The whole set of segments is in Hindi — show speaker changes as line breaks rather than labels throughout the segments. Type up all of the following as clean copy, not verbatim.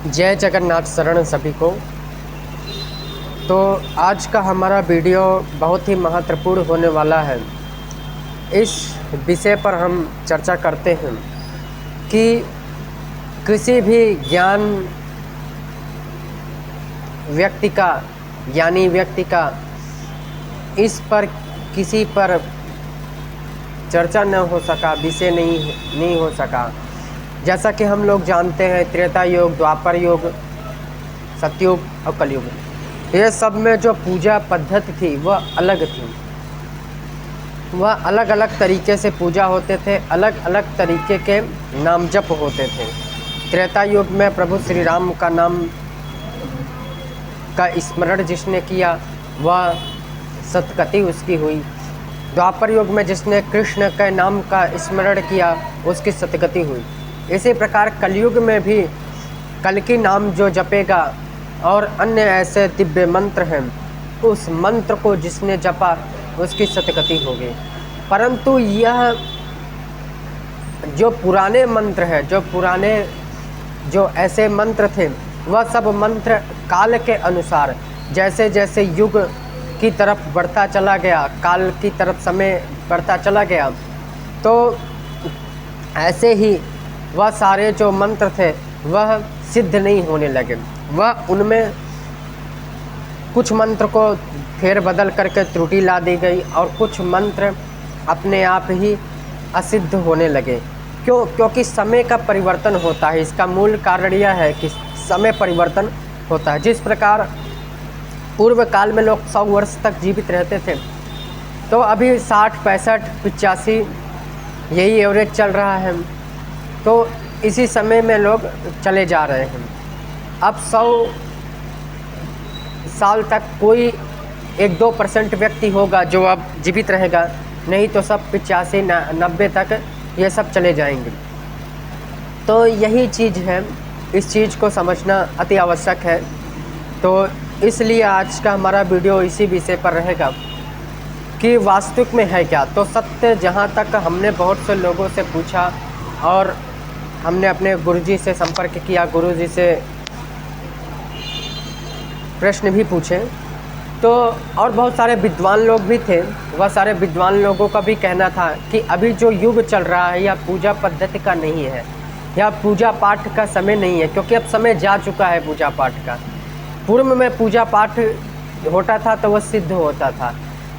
जय जगन्नाथ शरण सभी को। तो आज का हमारा वीडियो बहुत ही महत्वपूर्ण होने वाला है। इस विषय पर हम चर्चा करते हैं कि किसी भी ज्ञानी व्यक्ति का इस पर किसी पर चर्चा न हो सका, विषय नहीं हो सका। जैसा कि हम लोग जानते हैं, त्रेता युग, द्वापर युग, सतयुग और कलयुग, ये सब में जो पूजा पद्धति थी वह अलग थी। वह अलग अलग तरीके से पूजा होते थे, अलग अलग तरीके के नाम जप होते थे। त्रेता युग में प्रभु श्री राम का नाम का स्मरण जिसने किया वह सतगति उसकी हुई। द्वापर युग में जिसने कृष्ण के नाम का स्मरण किया उसकी सतगति हुई। इसी प्रकार कलयुग में भी कल की नाम जो जपेगा और अन्य ऐसे दिव्य मंत्र हैं, उस मंत्र को जिसने जपा उसकी सतगति होगी। परंतु यह जो पुराने मंत्र है, जो ऐसे मंत्र थे, वह सब मंत्र काल के अनुसार जैसे जैसे युग की तरफ बढ़ता चला गया, काल की तरफ समय बढ़ता चला गया, तो ऐसे ही वह सारे जो मंत्र थे वह सिद्ध नहीं होने लगे। वह उनमें कुछ मंत्र को फेर बदल करके त्रुटि ला दी गई और कुछ मंत्र अपने आप ही असिद्ध होने लगे। क्योंकि समय का परिवर्तन होता है। इसका मूल कारण यह है कि समय परिवर्तन होता है। जिस प्रकार पूर्व काल में लोग 100 वर्ष तक जीवित रहते थे, तो अभी 60, 65, 85 यही एवरेज चल रहा है। तो इसी समय में लोग चले जा रहे हैं। अब 100 साल तक कोई 1-2% व्यक्ति होगा जो अब जीवित रहेगा, नहीं तो सब 85, 90 तक ये सब चले जाएंगे। तो यही चीज़ है, इस चीज़ को समझना अति आवश्यक है। तो इसलिए आज का हमारा वीडियो इसी विषय पर रहेगा कि वास्तविक में है क्या। तो सत्य जहाँ तक हमने बहुत से लोगों से पूछा और हमने अपने गुरुजी से संपर्क किया, गुरुजी से प्रश्न भी पूछे, तो और बहुत सारे विद्वान लोग भी थे। वह सारे विद्वान लोगों का भी कहना था कि अभी जो युग चल रहा है यह पूजा पद्धति का नहीं है, यह पूजा पाठ का समय नहीं है, क्योंकि अब समय जा चुका है पूजा पाठ का। पूर्व में पूजा पाठ होता था तो वह सिद्ध होता था,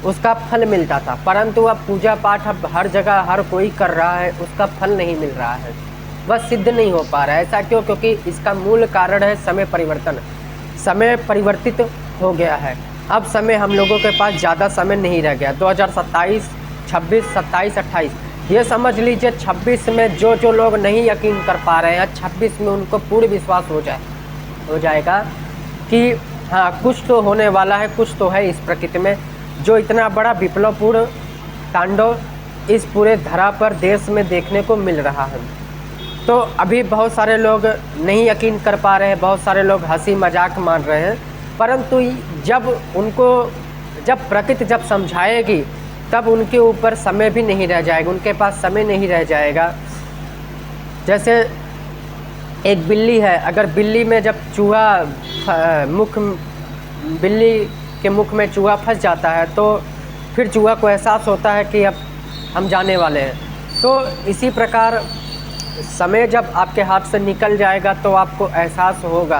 उसका फल मिलता था, परंतु अब पूजा पाठ अब हर जगह हर कोई कर रहा है, उसका फल नहीं मिल रहा है, वह सिद्ध नहीं हो पा रहा है। ऐसा क्यों? क्योंकि इसका मूल कारण है समय परिवर्तन। समय परिवर्तित हो गया है। अब समय हम लोगों के पास ज़्यादा समय नहीं रह गया। 2027, 26, 27, 28 ये समझ लीजिए। 26 में जो लोग नहीं यकीन कर पा रहे हैं, 26 में उनको पूर्ण विश्वास हो जाएगा कि हाँ, कुछ तो होने वाला है, कुछ तो है इस प्रकृति में, जो इतना बड़ा विप्लवपूर्ण तांडव इस पूरे धरा पर देश में देखने को मिल रहा है। तो अभी बहुत सारे लोग नहीं यकीन कर पा रहे हैं, बहुत सारे लोग हंसी मजाक मान रहे हैं, परंतु जब प्रकृति जब समझाएगी तब उनके ऊपर समय भी नहीं रह जाएगा, उनके पास समय नहीं रह जाएगा। जैसे एक बिल्ली है, अगर बिल्ली में जब बिल्ली के मुख में चूहा फंस जाता है तो फिर चूहा को एहसास होता है कि अब हम जाने वाले हैं। तो इसी प्रकार समय जब आपके हाथ से निकल जाएगा तो आपको एहसास होगा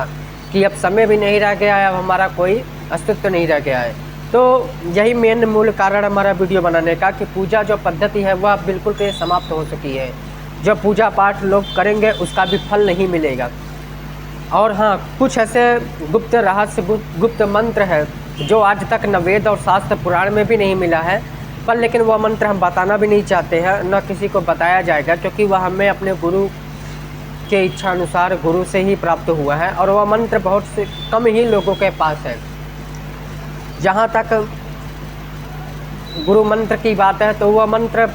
कि अब समय भी नहीं रह गया है, अब हमारा कोई अस्तित्व नहीं रह गया है। तो यही मेन मूल कारण हमारा वीडियो बनाने का कि पूजा जो पद्धति है वह बिल्कुल से समाप्त हो चुकी है। जो पूजा पाठ लोग करेंगे उसका भी फल नहीं मिलेगा। और हाँ, कुछ ऐसे गुप्त रहस्य, गुप्त मंत्र है जो आज तक न वेद और शास्त्र पुराण में भी नहीं मिला है, पर लेकिन वह मंत्र हम बताना भी नहीं चाहते हैं, न किसी को बताया जाएगा, क्योंकि वह हमें अपने गुरु के इच्छा अनुसार गुरु से ही प्राप्त हुआ है और वह मंत्र बहुत से कम ही लोगों के पास है। जहाँ तक गुरु मंत्र की बात है तो वह मंत्र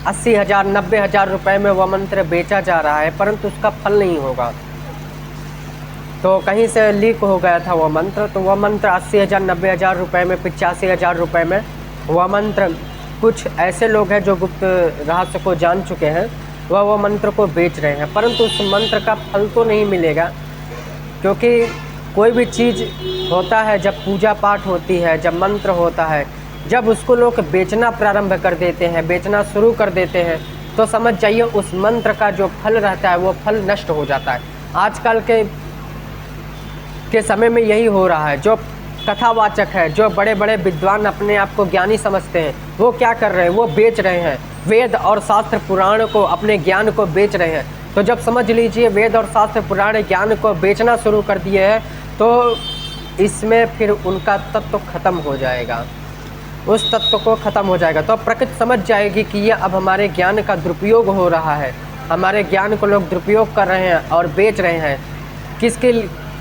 80,000, 90,000 रुपये में वह मंत्र बेचा जा रहा है, परंतु उसका फल नहीं होगा। तो कहीं से लीक हो गया था वह मंत्र, तो वह मंत्र 80,000, 90,000 रुपये में, 85,000 रुपये में वह मंत्र कुछ ऐसे लोग हैं जो गुप्त रहस्य को जान चुके हैं, वह मंत्र को बेच रहे हैं, परंतु उस मंत्र का फल तो नहीं मिलेगा। क्योंकि कोई भी चीज़ होता है, जब पूजा पाठ होती है, जब मंत्र होता है, जब उसको लोग बेचना प्रारंभ कर देते हैं, बेचना शुरू कर देते हैं, तो समझ जाइए उस मंत्र का जो फल रहता है वो फल नष्ट हो जाता है। आजकल के समय में यही हो रहा है। जो कथावाचक है, जो बड़े बड़े विद्वान अपने आप को ज्ञानी समझते हैं, वो क्या कर रहे हैं, वो बेच रहे हैं वेद और शास्त्र पुराण को, अपने ज्ञान को बेच रहे हैं। तो जब समझ लीजिए वेद और शास्त्र पुराण ज्ञान को बेचना शुरू कर दिए हैं, तो इसमें फिर उनका तत्व खत्म हो जाएगा, उस तत्व को ख़त्म हो जाएगा। तो प्रकृति समझ जाएगी कि ये अब हमारे ज्ञान का दुरुपयोग हो रहा है, हमारे ज्ञान को लोग दुरुपयोग कर रहे हैं और बेच रहे हैं।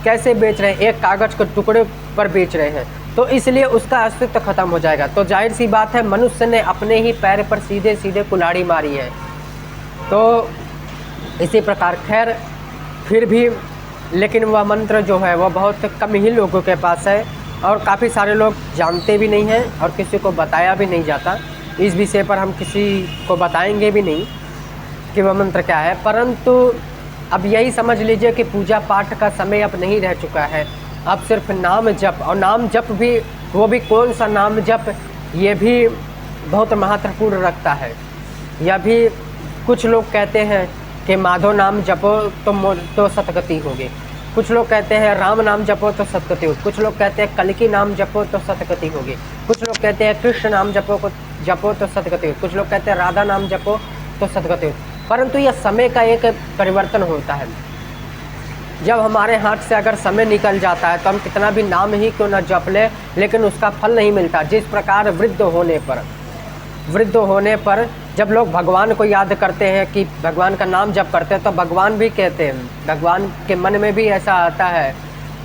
कैसे बेच रहे हैं, एक कागज़ के टुकड़े पर बेच रहे हैं, तो इसलिए उसका अस्तित्व खत्म हो जाएगा। तो जाहिर सी बात है, मनुष्य ने अपने ही पैर पर सीधे सीधे कुल्हाड़ी मारी है। तो इसी प्रकार खैर फिर भी, लेकिन वह मंत्र जो है वह बहुत कम ही लोगों के पास है और काफ़ी सारे लोग जानते भी नहीं हैं और किसी को बताया भी नहीं जाता। इस विषय पर हम किसी को बताएंगे भी नहीं कि वह मंत्र क्या है। परंतु अब यही समझ लीजिए कि पूजा पाठ का समय अब नहीं रह चुका है। अब सिर्फ नाम जप, और नाम जप भी, वो भी कौन सा नाम जप, ये भी बहुत महत्वपूर्ण रखता है। यह भी कुछ लोग कहते हैं कि माधव नाम जपो तो सतगति होगी, कुछ लोग कहते हैं राम नाम जपो तो सतगति होगी, कुछ लोग कहते हैं कल्कि नाम जपो तो सतगति होगी, कुछ लोग कहते हैं कृष्ण नाम जपो तो सतगति होगी, कुछ लोग कहते हैं राधा नाम जपो तो सतगति होगी। परंतु यह समय का एक परिवर्तन होता है। जब हमारे हाथ से अगर समय निकल जाता है तो हम कितना भी नाम ही क्यों न जप ले, लेकिन उसका फल नहीं मिलता। जिस प्रकार वृद्ध होने पर जब लोग भगवान को याद करते हैं, कि भगवान का नाम जप करते हैं, तो भगवान भी कहते हैं, भगवान के मन में भी ऐसा आता है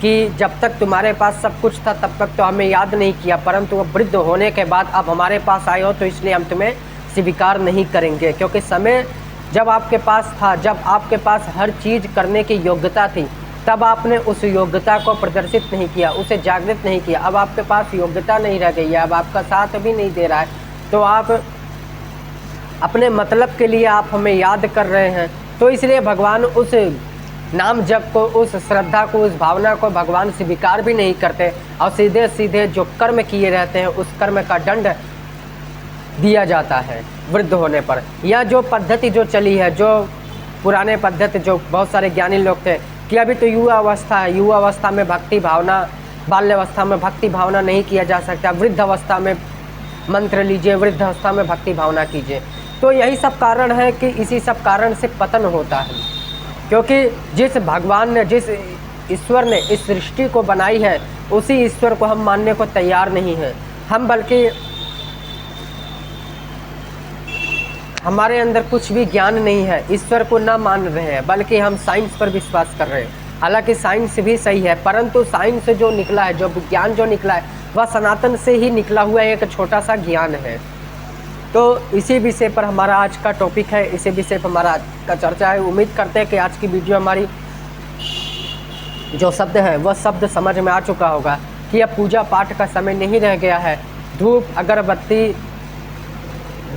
कि जब तक तुम्हारे पास सब कुछ था तब तक तो हमें याद नहीं किया, परंतु अब वृद्ध होने के बाद अब हमारे पास आए हो तो इसलिए हम तुम्हें स्वीकार नहीं करेंगे। क्योंकि समय जब आपके पास था, जब आपके पास हर चीज़ करने की योग्यता थी, तब आपने उस योग्यता को प्रदर्शित नहीं किया, उसे जागृत नहीं किया। अब आपके पास योग्यता नहीं रह गई है, अब आपका साथ भी नहीं दे रहा है, तो आप अपने मतलब के लिए आप हमें याद कर रहे हैं। तो इसलिए भगवान उस नाम जप को, उस श्रद्धा को, उस भावना को भगवान स्वीकार भी नहीं करते और सीधे सीधे जो कर्म किए रहते हैं उस कर्म का दंड दिया जाता है वृद्ध होने पर। या जो पद्धति जो चली है, जो पुराने पद्धति, जो बहुत सारे ज्ञानी लोग थे कि अभी तो युवा अवस्था है, युवा अवस्था में भक्ति भावना, बाल्यावस्था में भक्ति भावना नहीं किया जा सकता, वृद्ध अवस्था में मंत्र लीजिए, वृद्ध अवस्था में भक्ति भावना कीजिए। तो यही सब कारण है कि इसी सब कारण से पतन होता है। क्योंकि जिस भगवान ने, जिस ईश्वर ने इस सृष्टि को बनाई है, उसी ईश्वर को हम मानने को तैयार नहीं हैं। हम बल्कि हमारे अंदर कुछ भी ज्ञान नहीं है, ईश्वर को ना मान रहे हैं, बल्कि हम साइंस पर विश्वास कर रहे हैं। हालांकि साइंस भी सही है, परंतु साइंस से जो निकला है, जो विज्ञान जो निकला है, वह सनातन से ही निकला हुआ एक छोटा सा ज्ञान है। तो इसी विषय पर हमारा आज का टॉपिक है, इसी विषय पर हमारा आज का चर्चा है। उम्मीद करते हैं कि आज की वीडियो हमारी जो शब्द है वह शब्द समझ में आ चुका होगा कि अब पूजा पाठ का समय नहीं रह गया है। धूप अगरबत्ती,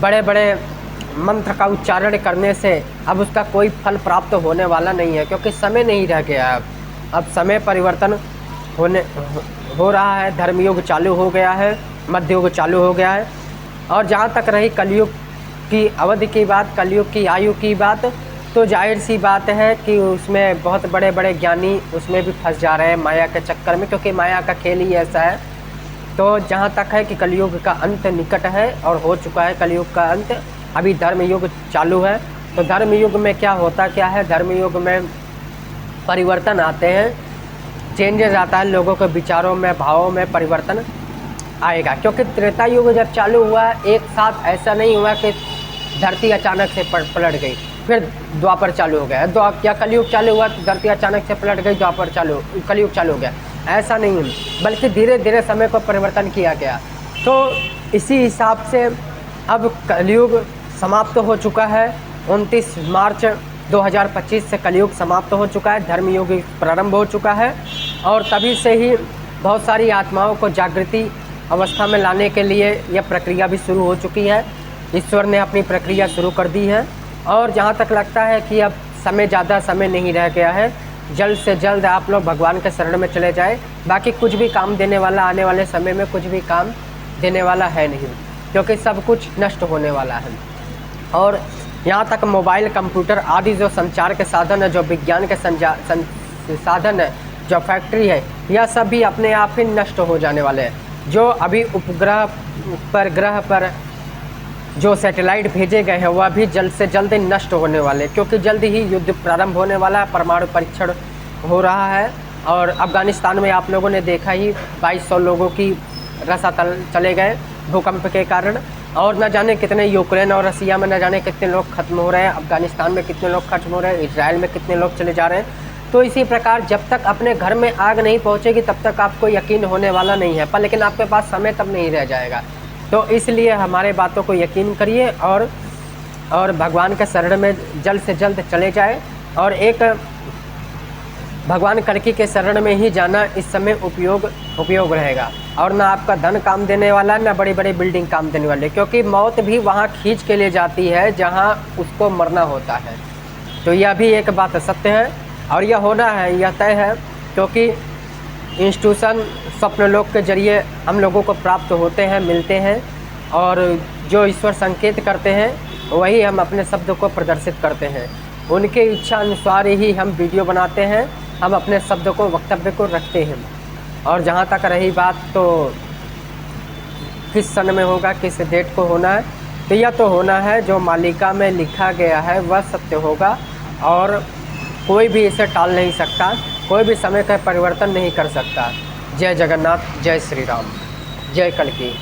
बड़े बड़े मंत्र का उच्चारण करने से अब उसका कोई फल प्राप्त होने वाला नहीं है, क्योंकि समय नहीं रह गया है। अब समय परिवर्तन हो रहा है, धर्मयुग चालू हो गया है, मध्ययुग चालू हो गया है। और जहाँ तक रही कलयुग की अवधि की बात, कलयुग की आयु की बात, तो जाहिर सी बात है कि उसमें बहुत बड़े बड़े ज्ञानी उसमें भी फंस जा रहे हैं माया के चक्कर में, क्योंकि माया का खेल ही ऐसा है। तो जहाँ तक है कि कलयुग का अंत निकट है और हो चुका है कलयुग का अंत, अभी धर्मयुग चालू है। तो धर्मयुग में क्या होता क्या है, धर्मयुग में परिवर्तन आते हैं, चेंजेस आता है, लोगों के विचारों में, भावों में परिवर्तन आएगा। क्योंकि त्रेता युग जब चालू हुआ, एक साथ ऐसा नहीं हुआ कि धरती अचानक से पलट गई फिर द्वापर चालू हो गया, या कलयुग चालू हुआ तो धरती अचानक से पलट गई, कलयुग चालू हो गया, ऐसा नहीं, बल्कि धीरे धीरे समय को परिवर्तन किया गया। तो इसी हिसाब से अब कलयुग समाप्त हो चुका है। 29 मार्च 2025 से कलयुग समाप्त हो चुका है, धर्मयुग प्रारंभ हो चुका है। और तभी से ही बहुत सारी आत्माओं को जागृति अवस्था में लाने के लिए यह प्रक्रिया भी शुरू हो चुकी है। ईश्वर ने अपनी प्रक्रिया शुरू कर दी है। और जहाँ तक लगता है कि अब ज़्यादा समय नहीं रह गया है, जल्द से जल्द आप लोग भगवान के शरण में चले जाए। बाकी कुछ भी काम देने वाला आने वाले समय में कुछ भी काम देने वाला है नहीं, क्योंकि सब कुछ नष्ट होने वाला है। और यहाँ तक मोबाइल, कंप्यूटर आदि जो संचार के साधन है, जो विज्ञान के साधन है, जो फैक्ट्री है, यह सब भी अपने आप ही नष्ट हो जाने वाले हैं। जो अभी उपग्रह पर, ग्रह पर जो सैटेलाइट भेजे गए हैं वह भी जल्द से जल्द नष्ट होने वाले हैं, क्योंकि जल्द ही युद्ध प्रारंभ होने वाला है। परमाणु परीक्षण हो रहा है और अफ़गानिस्तान में आप लोगों ने देखा ही 2200 लोगों की रसातल चले गए भूकंप के कारण, और न जाने कितने यूक्रेन और रसिया में न जाने कितने लोग खत्म हो रहे हैं, अफ़गानिस्तान में कितने लोग खत्म हो रहे हैं, इजराइल में कितने लोग चले जा रहे हैं। तो इसी प्रकार जब तक अपने घर में आग नहीं पहुंचेगी तब तक आपको यकीन होने वाला नहीं है, पर लेकिन आपके पास समय तब नहीं रह जाएगा। तो इसलिए हमारे बातों को यकीन करिए और भगवान के शरण में जल्द से जल्द चले जाए। और एक भगवान कल्कि के शरण में ही जाना इस समय उपयोग रहेगा। और ना आपका धन काम देने वाला, ना बड़ी बड़ी बिल्डिंग काम देने वाले, क्योंकि मौत भी वहाँ खींच के ले जाती है जहाँ उसको मरना होता है। तो यह भी एक बात सत्य है और यह होना है, यह तय है, क्योंकि इंस्टीट्यूशन स्वप्नलोक के जरिए हम लोगों को प्राप्त होते हैं, मिलते हैं, और जो ईश्वर संकेत करते हैं वही हम अपने शब्द को प्रदर्शित करते हैं। उनके इच्छा अनुसार ही हम वीडियो बनाते हैं, हम अपने शब्द को, वक्तव्य को रखते हैं। और जहाँ तक रही बात तो किस सन में होगा, किस डेट को होना है, तो यह तो होना है जो मालिका में लिखा गया है वह सत्य होगा, और कोई भी इसे टाल नहीं सकता, कोई भी समय का परिवर्तन नहीं कर सकता। जय जगन्नाथ, जय श्री राम, जय कल्कि।